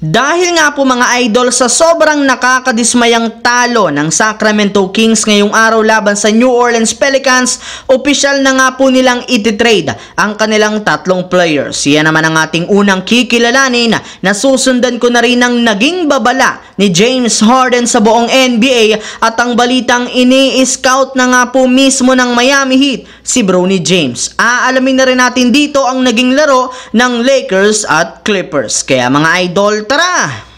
Dahil nga po mga idol sa sobrang nakakadismayang talo ng Sacramento Kings ngayong araw laban sa New Orleans Pelicans, opisyal na nga po nilang ititrade ang kanilang tatlong players. Yan naman ang ating unang kikilalanin na susundan ko na rin ang naging babala ni James Harden sa buong NBA at ang balitang ini-scout na nga po mismo ng Miami Heat si Bronny James. Aalamin na rin natin dito ang naging laro ng Lakers at Clippers. Kaya mga idol, tara!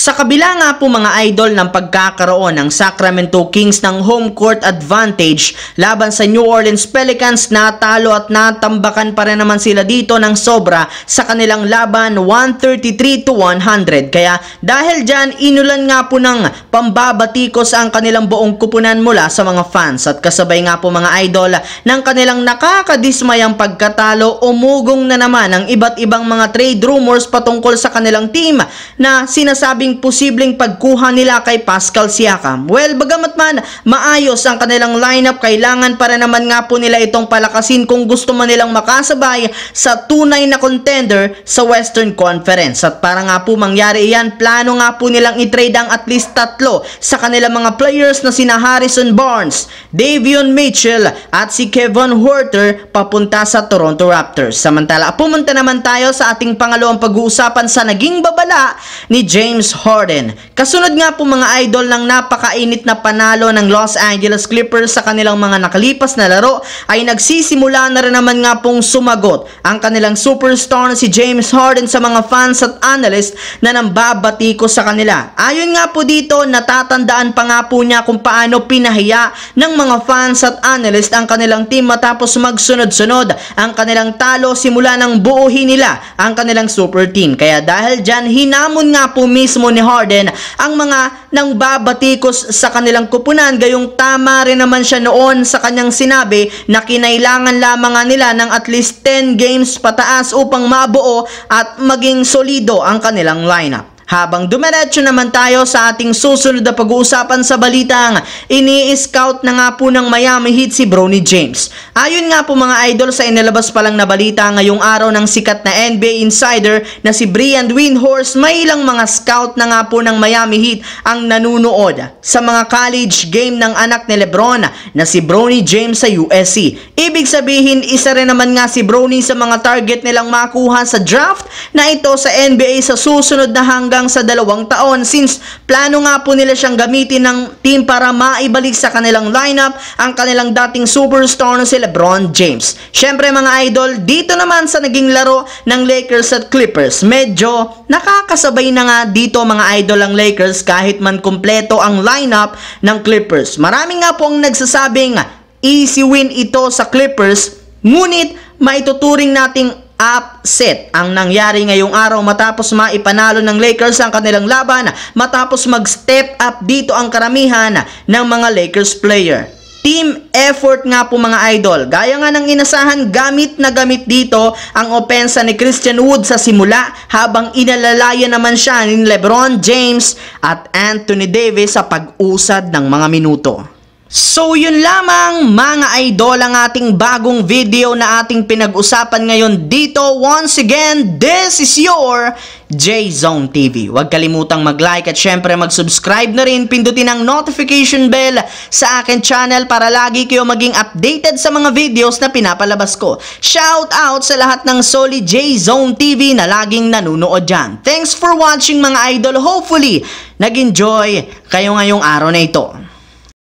Sa kabila nga po mga idol ng pagkakaroon ng Sacramento Kings ng home court advantage laban sa New Orleans Pelicans, natalo at natambakan pa rin naman sila dito ng sobra sa kanilang laban 133-100. Kaya dahil dyan, inulan nga po ng pambabatikos ang kanilang buong kupunan mula sa mga fans at kasabay nga po mga idol ng kanilang nakakadismayang pagkatalo, umugong na naman ang iba't ibang mga trade rumors patungkol sa kanilang team na sinasabi posibleng pagkuha nila kay Pascal Siakam. Well, bagamat man maayos ang kanilang lineup, kailangan para naman nga po nila itong palakasin kung gusto man nilang makasabay sa tunay na contender sa Western Conference. At para nga po mangyari iyan, plano nga po nilang i-trade ang at least tatlo sa kanilang mga players na sina Harrison Barnes, Davion Mitchell at si Kevin Huerter papunta sa Toronto Raptors. Samantala, pumunta naman tayo sa ating pangalawang pag-uusapan sa naging babala ni James Harden. Kasunod nga po mga idol ng napakainit na panalo ng Los Angeles Clippers sa kanilang mga nakalipas na laro, ay nagsisimula na rin naman nga pong sumagot ang kanilang superstar na si James Harden sa mga fans at analyst na nambabati ko sa kanila. Ayon nga po dito, natatandaan pa nga po niya kung paano pinahiya ng mga fans at analyst ang kanilang team matapos magsunod-sunod ang kanilang talo simula ng buuhin nila ang kanilang super team. Kaya dahil dyan, hinamon nga po mismo ni Harden ang mga nang babatikos sa kanilang kupunan, gayong tama rin naman siya noon sa kanyang sinabi na kinailangan lamang nila ng at least 10 games pataas upang mabuo at maging solido ang kanilang lineup. Habang dumiretso naman tayo sa ating susunod na pag-uusapan sa balitang ini-scout na nga po ng Miami Heat si Bronny James. Ayon nga po mga idol sa inilabas pa lang na balita ngayong araw ng sikat na NBA insider na si Brian Windhorst, may ilang mga scout na nga po ng Miami Heat ang nanunood sa mga college game ng anak ni Lebron na si Bronny James sa USC. Ibig sabihin, isa rin naman nga si Bronny sa mga target nilang makuha sa draft na ito sa NBA sa susunod na hanggang sa 2 taon, since plano nga po nila siyang gamitin ng team para maibalik sa kanilang lineup ang kanilang dating superstar na si LeBron James. Syempre mga idol, dito naman sa naging laro ng Lakers at Clippers, medyo nakakasabay na nga dito mga idol ang Lakers kahit man kumpleto ang lineup ng Clippers. Marami nga pong nagsasabing easy win ito sa Clippers, ngunit maituturing nating upset ang nangyari ngayong araw matapos maipanalo ng Lakers ang kanilang laban matapos mag-step up dito ang karamihan ng mga Lakers player. Team effort nga po mga idol. Gaya nga ng inasahan, gamit na gamit dito ang opensa ni Christian Wood sa simula habang inalalaya naman siya ni LeBron James at Anthony Davis sa pag-usad ng mga minuto. So yun lamang mga idol ang ating bagong video na ating pinag-usapan ngayon dito. Once again, this is your J-Zone TV. Huwag kalimutang mag-like at syempre mag-subscribe na rin. Pindutin ang notification bell sa akin channel para lagi kayo maging updated sa mga videos na pinapalabas ko. Shout out sa lahat ng solid J-Zone TV na laging nanonood dyan. Thanks for watching mga idol. Hopefully, nag-enjoy kayo ngayong araw na ito.